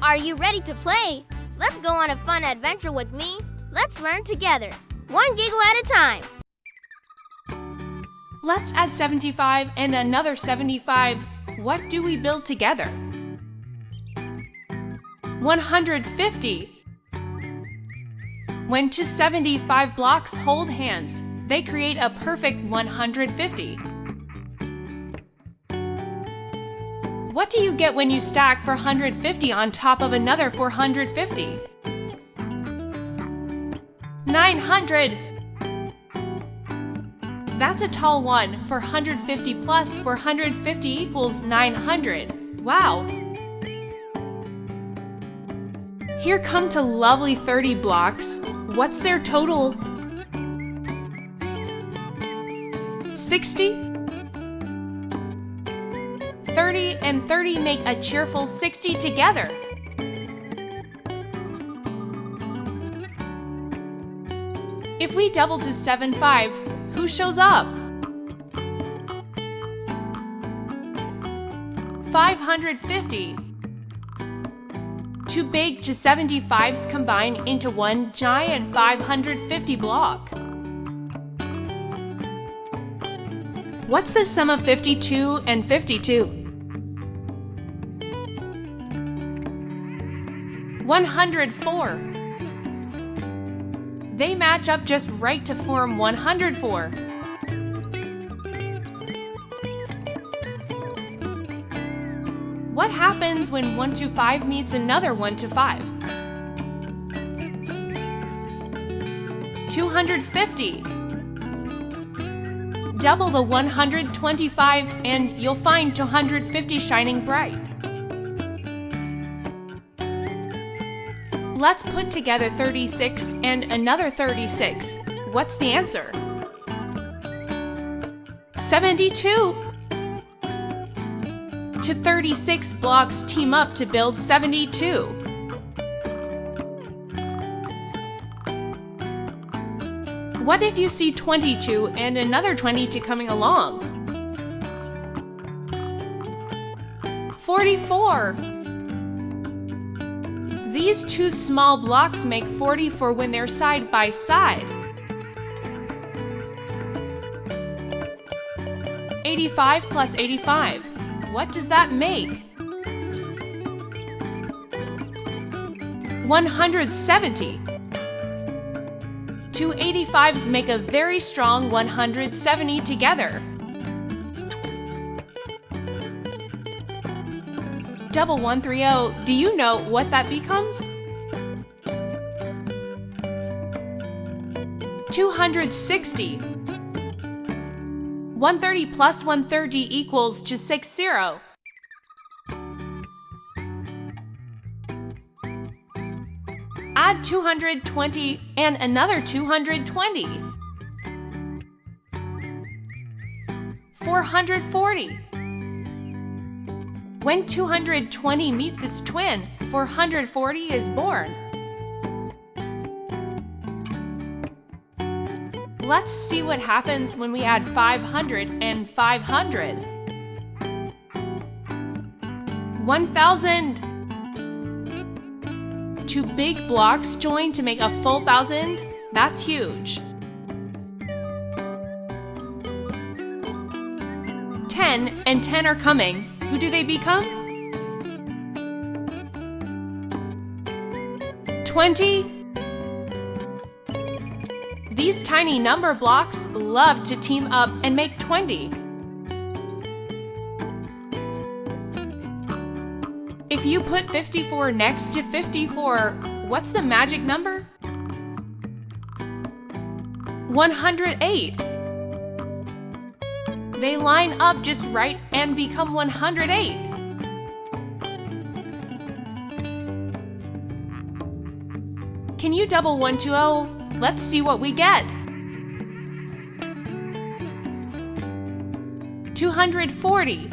Are you ready to play? Let's go on a fun adventure with me. Let's learn together, one giggle at a time. Let's add 75 and another 75. What do we build together? 150. When two 75 blocks hold hands, they create a perfect 150. What do you get when you stack 450 on top of another 450? 900! That's a tall one. 450 plus 450 equals 900. Wow! Here come to lovely 30 blocks. What's their total? 60? 30 and 30 make a cheerful 60 together. If we double to 75, who shows up? 550. Two big to 75s combine into one giant 550 block. What's the sum of 52 and 52? 104. They match up just right to form 104. What happens when 1 to 5 meets another 1 to 5? 250. Double the 125 and you'll find 250 shining bright. Let's put together 36 and another 36. What's the answer? 72. To 36 blocks team up to build 72. What if you see 22 and another 22 coming along? 44. These two small blocks make 44 when they're side by side. 85 plus 85. What does that make? 170. Two 85s make a very strong 170 together. Double 130, do you know what that becomes? 260. 130 plus 130 equals to 60. Add 220 and another 220. 440. When 220 meets its twin, 440 is born. Let's see what happens when we add 500 and 500. 1,000. Two big blocks join to make a full 1,000. That's huge. 10 and 10 are coming. Who do they become? 20. These tiny number blocks love to team up and make 20. If you put 54 next to 54, what's the magic number? 108. They line up just right and become 108. Can you double 120? Let's see what we get. 240.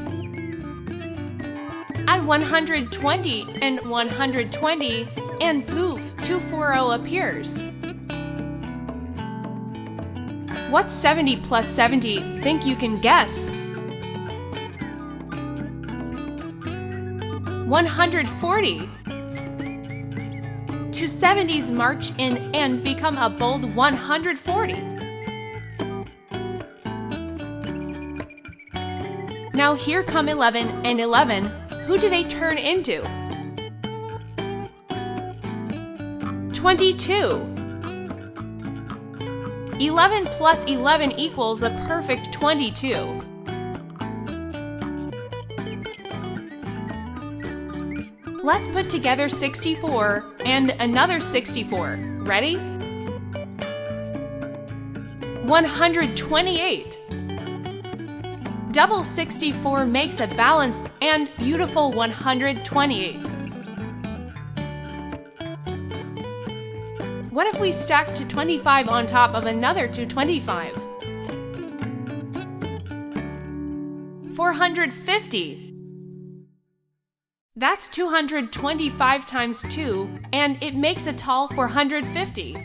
Add 120 and 120, and poof, 240 appears. What's 70 plus 70? Think you can guess? 140. 270s march in and become a bold 140. Now here come 11 and 11. Who do they turn into? 22. 11 plus 11 equals a perfect 22. Let's put together 64 and another 64. Ready? 128. Double 64 makes a balanced and beautiful 128. What if we stacked 225 on top of another 225? 450. That's 225 times 2, and it makes a tall 450.